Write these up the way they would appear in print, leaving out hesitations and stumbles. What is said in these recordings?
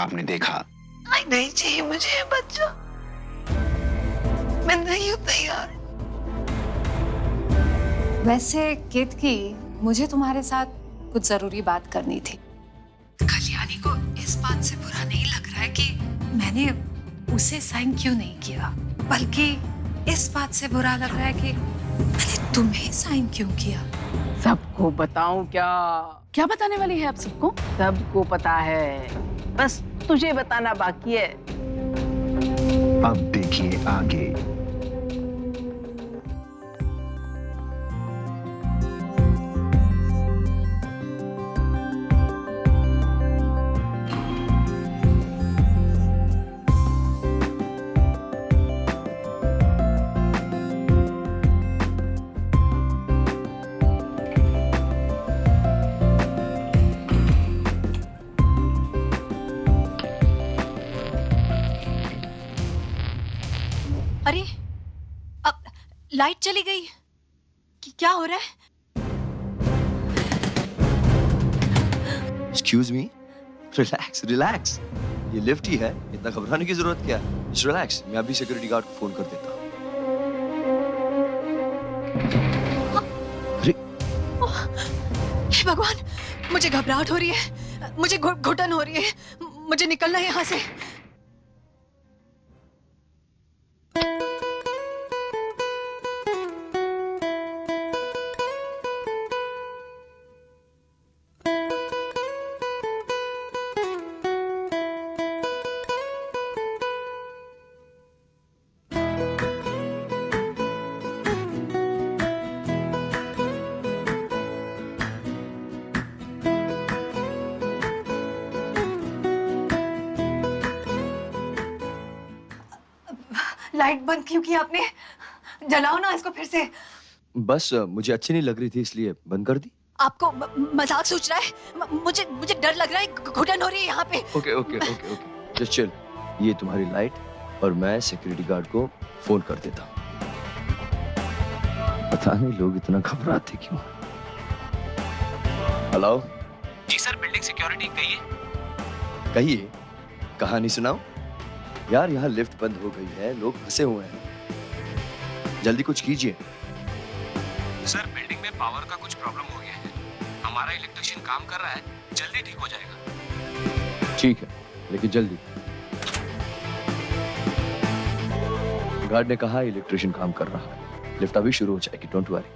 आपने देखा। नहीं चाहिए मुझे ये बच्चा, मैं नहीं हूं तैयार। वैसे केतकी, मुझे तुम्हारे साथ कुछ जरूरी बात करनी थी। कल्याणी को इस बात से बुरा नहीं लग रहा है कि मैंने उसे साइन क्यों नहीं किया, बल्कि इस बात से बुरा लग रहा है कि मैंने तुम्हें साइन क्यों किया। सबको बताऊं क्या? क्या बताने वाली है आप सबको? सबको पता है, बस तुझे बताना बाकी है। अब देखिए आगे। अरे अब लाइट चली गई, क्या हो रहा है? Excuse me? Relax, relax. ये लिफ्ट ही है, इतना घबराने की जरूरत क्या है? Just relax. मैं अभी सिक्योरिटी गार्ड को फोन कर देता हूँ। हे भगवान, मुझे घबराहट हो रही है, मुझे घुटन हो रही है, मुझे निकलना है यहाँ से। लाइट बंद क्यों की आपने? जलाओ ना इसको फिर से। बस मुझे अच्छी नहीं लग रही थी इसलिए बंद कर दी। आपको मजाक सोच रहा है? मुझे डर लग रहा है, घुटन हो रही है यहाँ पे। Okay okay okay okay, just chill. ये तुम्हारी लाइट और मैं सिक्योरिटी गार्ड को फोन कर देता हूँ। पता नहीं लोग इतना घबराते क्यों। हेलो जी सर, बिल्डिंग सिक्योरिटी कहिए। कहिए, कहानी सुनाओ। यार यहाँ लिफ्ट बंद हो गई है, लोग फंसे हुए हैं, जल्दी कुछ कीजिए। सर बिल्डिंग में पावर का कुछ प्रॉब्लम हो गया है, हमारा इलेक्ट्रिशियन काम कर रहा है, जल्दी ठीक हो जाएगा। ठीक है, लेकिन जल्दी। गार्ड ने कहा इलेक्ट्रिशियन काम कर रहा है, लिफ्ट अभी शुरू हो जाएगी, डोंट वरी।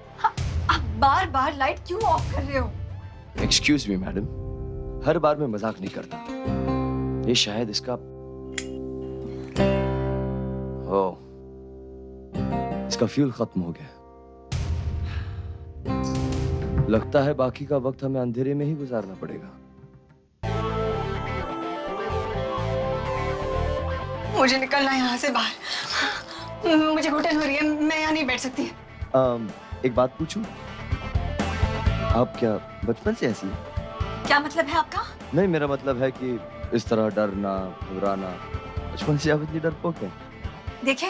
आप बार बार लाइट क्यों ऑफ कर रहे हो? एक्सक्यूज मी मैडम, हर बार मैं मजाक नहीं करता, ये शायद इसका इसका फ्यूल खत्म हो गया। लगता है बाकी का वक्त हमें अंधेरे में ही गुजारना पड़ेगा। मुझे निकलना है यहाँ से बाहर, मुझे घुटन हो रही है, मैं यहाँ नहीं बैठ सकती। एक बात पूछूं, आप क्या बचपन से ऐसी हैं? क्या मतलब है आपका? नहीं, मेरा मतलब है कि इस तरह डरना, घबराना, बचपन से आप इतनी डरपोक हैं। देखिए,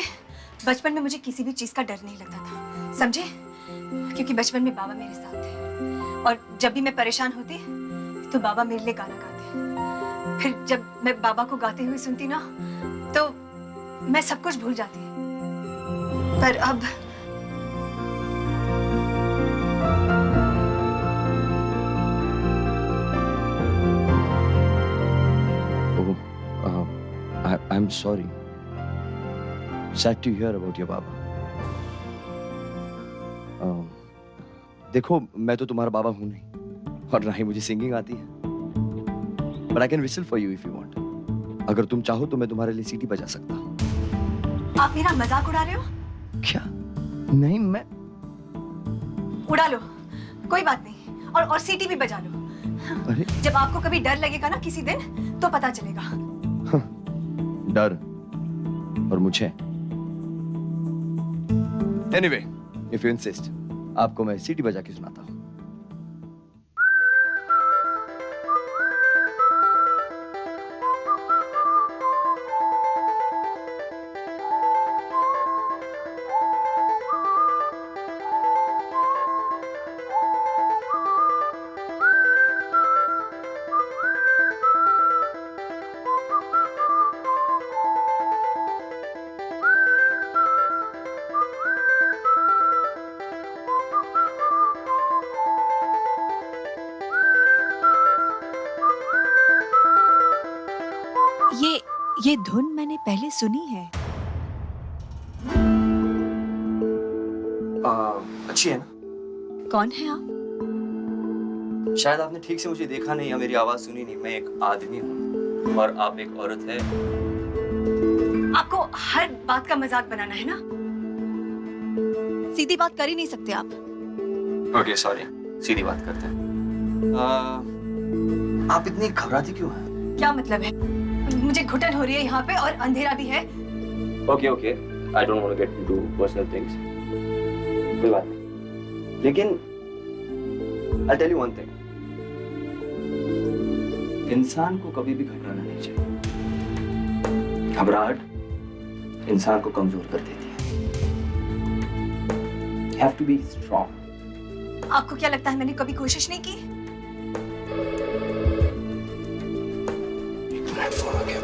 बचपन में मुझे किसी भी चीज का डर नहीं लगता था, समझे? क्योंकि बचपन में बाबा मेरे साथ थे और जब भी मैं परेशान होती तो बाबा मेरे लिए गाना गाते। फिर जब मैं बाबा को गाते हुए सुनती ना तो मैं सब कुछ भूल जाती। पर अब I'm sorry. Sad to hear about your Baba. देखो, मैं तो तुम्हारा बाबा हूँ नहीं और ना ही मुझे सिंगिंग आती है। But I can whistle for you if you want. अगर तुम चाहो तो मैं तुम्हारे लिए सीटी बजा सकता हूँ। आप मेरा मजाक उड़ा रहे हो? क्या? नहीं, मैं उड़ा लो, कोई बात नहीं, और सीटी भी बजा लो। अरे जब आपको कभी डर लगेगा ना किसी दिन तो पता चलेगा। डर और मुझे। Anyway, if you insist, आपको मैं सीटी बजा के सुनाता हूँ। ये धुन मैंने पहले सुनी है। अच्छी है ना? कौन है आप? शायद आपने ठीक से मुझे देखा नहीं या मेरी आवाज सुनी नहीं। मैं एक आदमी हूँ और आप एक औरत है। आपको हर बात का मजाक बनाना है ना? सीधी बात कर ही नहीं सकते आप। ओके सॉरी, सीधी बात करते हैं। आप इतनी घबराती क्यों हैं? क्या मतलब है? मुझे घुटन हो रही है यहाँ पे और अंधेरा भी है। Okay I don't want to get into personal things. कोई बात नहीं, लेकिन I tell you one thing, इंसान को कभी भी घबराना नहीं चाहिए। घबराहट इंसान को कमजोर कर देती है। Have to be strong. आपको क्या लगता है मैंने कभी कोशिश नहीं की? फोन आ गया।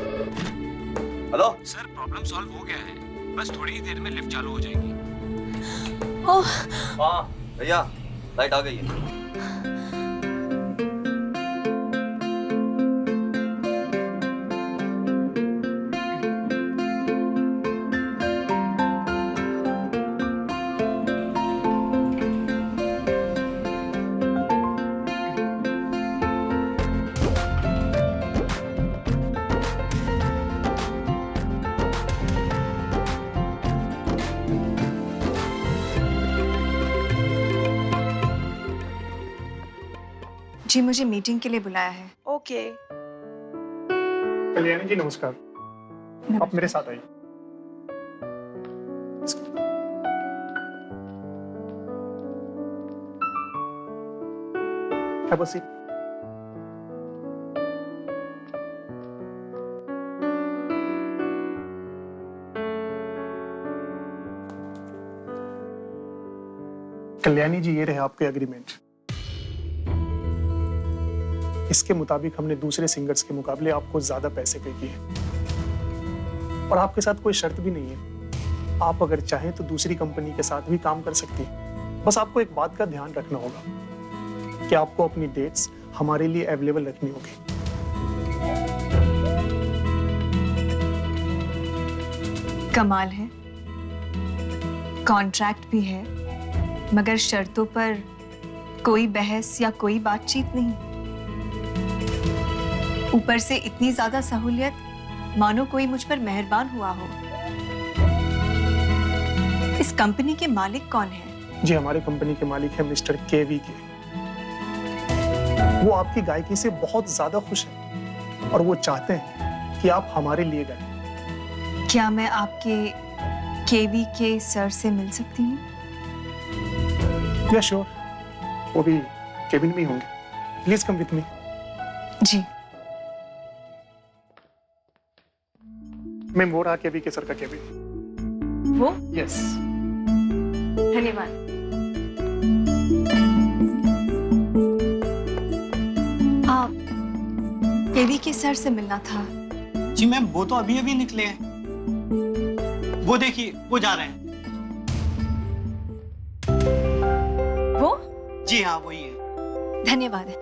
हेलो सर प्रॉब्लम सॉल्व हो गया है, बस थोड़ी ही देर में लिफ्ट चालू हो जाएगी। ओह, हाँ भैया, लाइट आ गई है। जी मुझे मीटिंग के लिए बुलाया है। ओके। कल्याणी जी नमस्कार, आप मेरे साथ आइए। Have a seat. Kalyani ji, ये रहे आपके एग्रीमेंट। इसके मुताबिक हमने दूसरे सिंगर्स के मुकाबले आपको ज्यादा पैसे पे किए और आपके साथ कोई शर्त भी नहीं है। आप अगर चाहें तो दूसरी कंपनी के साथ भी काम कर सकती हैं। बस आपको एक बात का ध्यान रखना होगा कि आपको अपनी डेट्स हमारे लिए अवेलेबल रखनी होगी। कमाल है, कॉन्ट्रैक्ट भी है मगर शर्तों पर कोई बहस या कोई बातचीत नहीं। ऊपर से इतनी ज्यादा सहूलियत, मानो कोई मुझ पर मेहरबान हुआ हो। इस कंपनी के मालिक कौन है? जी, हमारे कंपनी के मालिक है मिस्टर केवी के। वो आपकी गायकी से बहुत ज्यादा खुश हैं और वो चाहते हैं कि आप हमारे लिए गाएं। क्या मैं आपके केवी के सर से मिल सकती हूँ? या श्योर, वो भी केबिन में ही होंगे। Please come with me. जी। मैम, वो रहा केवी के सर का केबिन। वो? यस। धन्यवाद। आप केवी के सर से मिलना था। जी मैम, वो तो अभी अभी निकले हैं। वो देखिए, वो जा रहे हैं। वो? जी हाँ, वही है। धन्यवाद।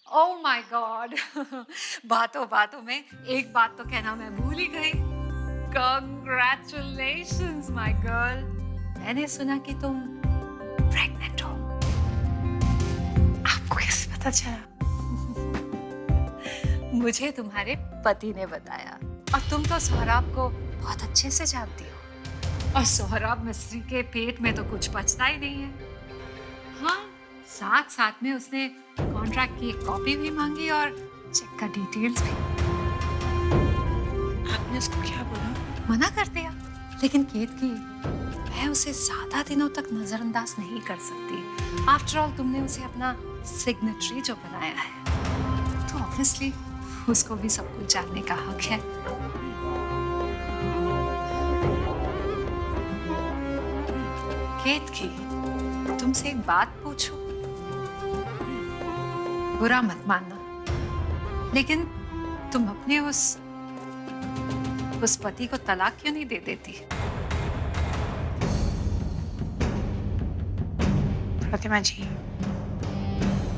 ओह माय गॉड, बातों बातों में एक बात तो कहना मैं भूल ही गई। Congratulations my girl, मैंने सुना कि तुम प्रेग्नेंट हो। आपको कैसे पता चला? मुझे तुम्हारे पति ने बताया। और तुम तो सौरभ को बहुत अच्छे से जानती हो। और सौरभ मिस्त्री के पेट में तो कुछ बचता ही नहीं है। हाँ, साथ साथ में उसने कॉन्ट्रैक्ट की एक कॉपी भी मांगी और चेक का डिटेल्स भी। आपने उसको क्या बोला? मना कर दिया, लेकिन केतकी, मैं उसे ज्यादा दिनों तक नजरअंदाज नहीं कर सकती। आफ्टर ऑल तुमने उसे अपना सिग्नेटरी जो बनाया है, तो ऑब्वियसली उसको भी सब कुछ जानने का हक है। केतकी, तुमसे एक बात पूछूं? बुरा मत मानना, लेकिन तुम अपने उस पति को तलाक क्यों नहीं दे देती? प्रतिमा जी,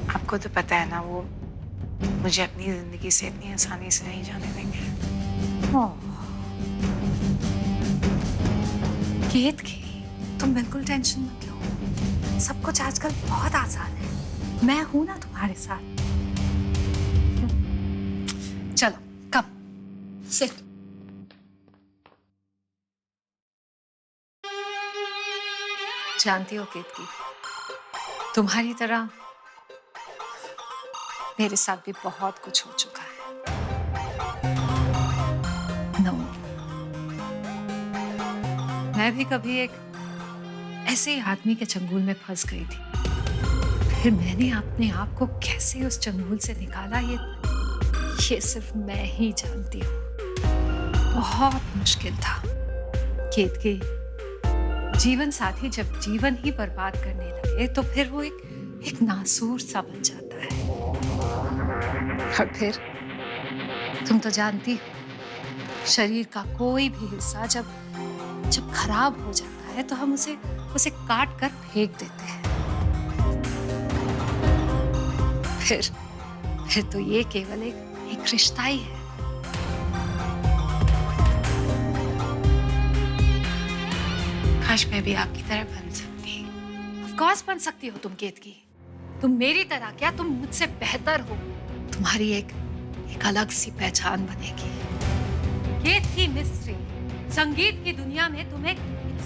आपको तो पता है ना, वो मुझे अपनी जिंदगी से इतनी आसानी से नहीं जाने देंगे। केतकी, तुम बिल्कुल टेंशन मत लो। सब कुछ आजकल बहुत आसान है। मैं हूं ना तुम्हारे साथ। चलो, कम सिट। जानती हो केतकी, तुम्हारी तरह मेरे साथ भी बहुत कुछ हो चुका है। नो, मैं भी कभी एक ऐसे ही आदमी के चंगुल में फंस गई थी। फिर मैंने अपने आप को कैसे उस चंगुल से निकाला, ये सिर्फ मैं ही जानती हूँ। बहुत मुश्किल था केतकी। जीवन साथी जब जीवन ही बर्बाद करने लगे तो फिर वो एक नासूर सा बन जाता है। और फिर तुम तो जानती हो, शरीर का कोई भी हिस्सा जब खराब हो जाता है तो हम उसे काट कर फेंक देते हैं। फिर तो ये केवल एक रिश्ता ही है। काश मैं भी आपकी तरह बन सकती। ऑफ कोर्स बन सकती हो तुम केतकी। तुम मेरी तरह क्या, तुम मुझसे बेहतर हो। तुम्हारी एक अलग सी पहचान बनेगी। केतकी मिस्त्री संगीत की दुनिया में तुम एक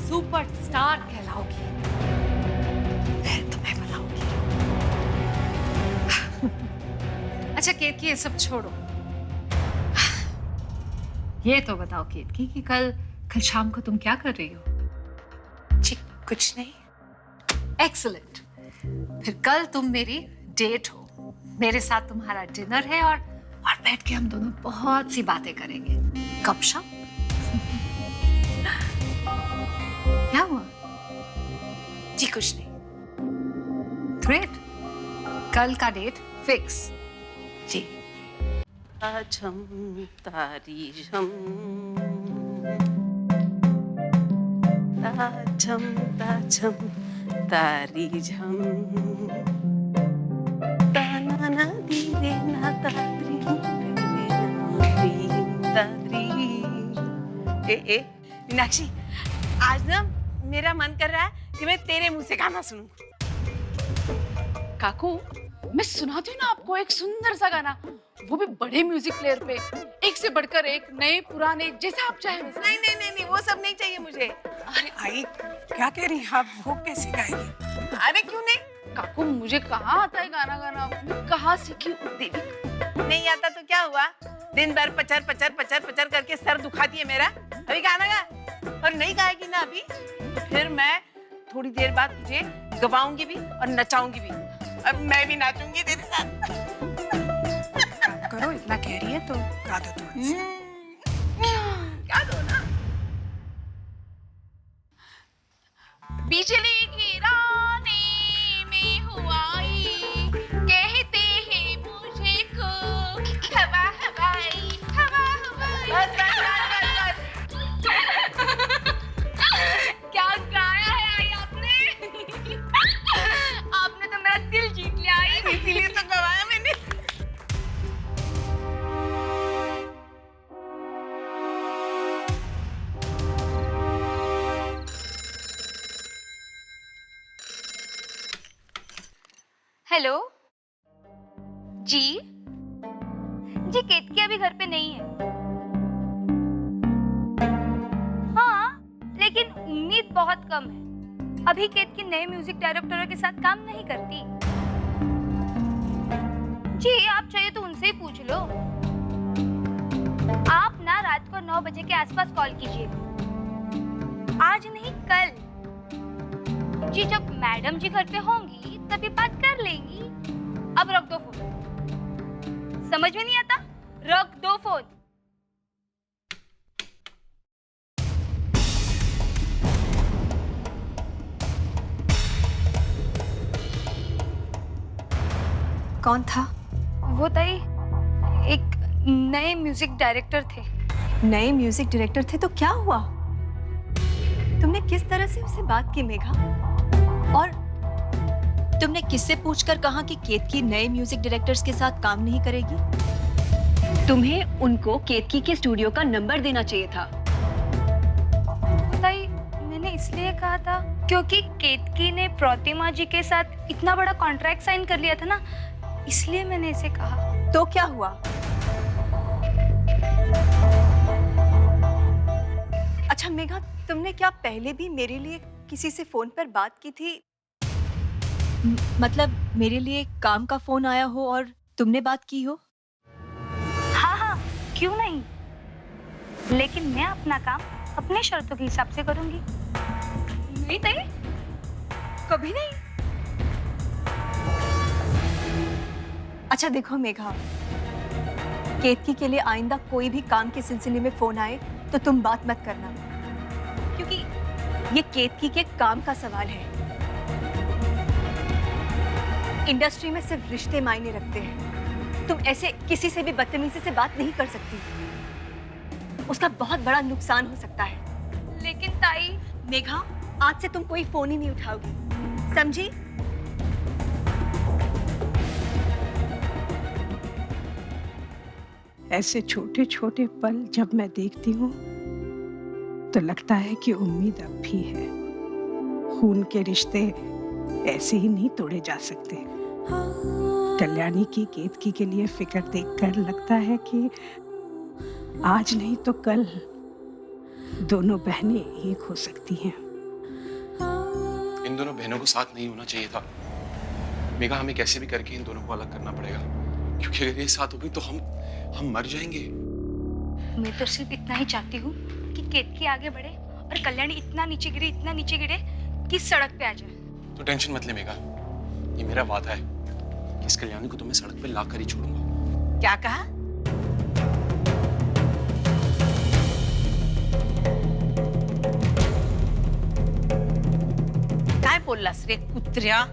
सुपरस्टार कहलाओगी। मैं तुम्हें बनाऊंगी। अच्छा केतकी, ये सब छोड़ो। ये तो बताओ केतकी कि कल शाम को तुम क्या कर रही हो? जी कुछ नहीं। एक्सीलेंट। फिर कल तुम मेरी डेट हो। मेरे साथ तुम्हारा डिनर है और बैठ के हम दोनों बहुत सी बातें करेंगे। गपशप। क्या हुआ? जी कुछ नहीं। ग्रेट। कल का डेट फिक्स। जी। झम तारी झम झम तारी झम ताना ना दी रे ना तारी ए मीनाक्षी, आज ना मेरा मन कर रहा है कि मैं तेरे मुंह से गाना सुनूं। काकू, मैं सुनाती हूँ ना आपको एक सुंदर सा गाना, वो भी बड़े म्यूजिक प्लेयर पे, एक से बढ़कर एक, नए पुराने, जैसा आप चाहें। नहीं, वो सब नहीं चाहिए मुझे। अरे आई, क्या कह रही हैं आप? वो कैसे गाएगी? अरे क्यों नहीं? काकू, मुझे कहाँ आता है गाना गाना, मैं कहाँ सीखी देवी। नहीं आता तो क्या हुआ? दिन भर पचर पचर पचर पचर करके सर दुखाती है मेरा। अभी गाना गा, और नहीं गाएगी ना अभी, फिर मैं थोड़ी देर बाद तुझे गवाऊंगी भी और नचाऊंगी भी। अब मैं भी नाचूंगी तेरे साथ। करो, इतना कह रही है तो गा दो थोड़ा सा। गा दो ना। बिजली गिराने में हुआई, कहते हैं मुझे को हवा हवाई, हवा हवाई। बस क्या गाया है आई आपने? आपने तो मेरा दिल जीत लिया आई। इसीलिए तो गवाया मैंने। हेलो जी। जी केतकी अभी घर पे नहीं है। बहुत कम है। अभी केतकी नए म्यूजिक डायरेक्टरों के साथ काम नहीं करती। जी आप चाहिए तो उनसे ही पूछ लो। आप ना रात को 9 बजे के आसपास कॉल कीजिए, आज नहीं कल। जी जब मैडम जी घर पे होंगी तभी बात कर लेंगी। अब रख दो फोन। समझ में नहीं आता? रख दो फोन। कौन था? वो ताई एक नए म्यूजिक डायरेक्टर थे। नए म्यूजिक डायरेक्टर थे तो क्या हुआ? तुमने किस तरह से उससे बात की मेघा? और तुमने किससे पूछकर कहा कि केतकी नए म्यूजिक डायरेक्टर्स के साथ काम नहीं करेगी? तुम्हें उनको केतकी के स्टूडियो का नंबर देना चाहिए था। ताई मैंने इसलिए कहा था क्योंकि केतकी ने प्रतिमा जी के साथ इतना बड़ा कॉन्ट्रैक्ट साइन कर लिया था ना, इसलिए मैंने इसे कहा। तो क्या हुआ? अच्छा मेघा, तुमने क्या पहले भी मेरे लिए किसी से फोन पर बात की थी? मतलब मेरे लिए काम का फोन आया हो और तुमने बात की हो? हाँ हाँ क्यों नहीं, लेकिन मैं अपना काम अपने शर्तों के हिसाब से करूंगी। नहीं ताई, कभी नहीं। अच्छा देखो मेघा, केतकी के लिए आइंदा कोई भी काम के सिलसिले में फोन आए तो तुम बात मत करना, क्योंकि ये केतकी के काम का सवाल है। इंडस्ट्री में सिर्फ रिश्ते मायने रखते हैं। तुम ऐसे किसी से भी बदतमीजी से बात नहीं कर सकती, उसका बहुत बड़ा नुकसान हो सकता है। लेकिन ताई मेघा, आज से तुम कोई फोन ही नहीं उठाओगी, समझी? ऐसे छोटे छोटे पल जब मैं देखती हूँ तो लगता है कि उम्मीद अब भी है। खून के रिश्ते ऐसे ही नहीं तोड़े जा सकते। कल्याणी की केतकी के लिए फिक्र देखकर लगता है कि आज नहीं तो कल दोनों बहनें एक हो सकती हैं। इन दोनों बहनों को साथ नहीं होना चाहिए था मेघा। हमें कैसे भी करके इन दोनों को अलग करना पड़ेगा, क्योंकि अगर ये साथ हो गई तो हम मर जाएंगे। मैं तो सिर्फ इतना ही चाहती हूँ कि केतकी आगे बढ़े और कल्याणी इतना नीचे गिरे कि सड़क पे आ जाए। तो टेंशन मत ले मेघा, ये मेरा वादा है कि इस कल्याणी को तो मैं सड़क पे लाकर ही छोड़ूंगा। क्या कहा? काय बोललास रे कुत्र्या?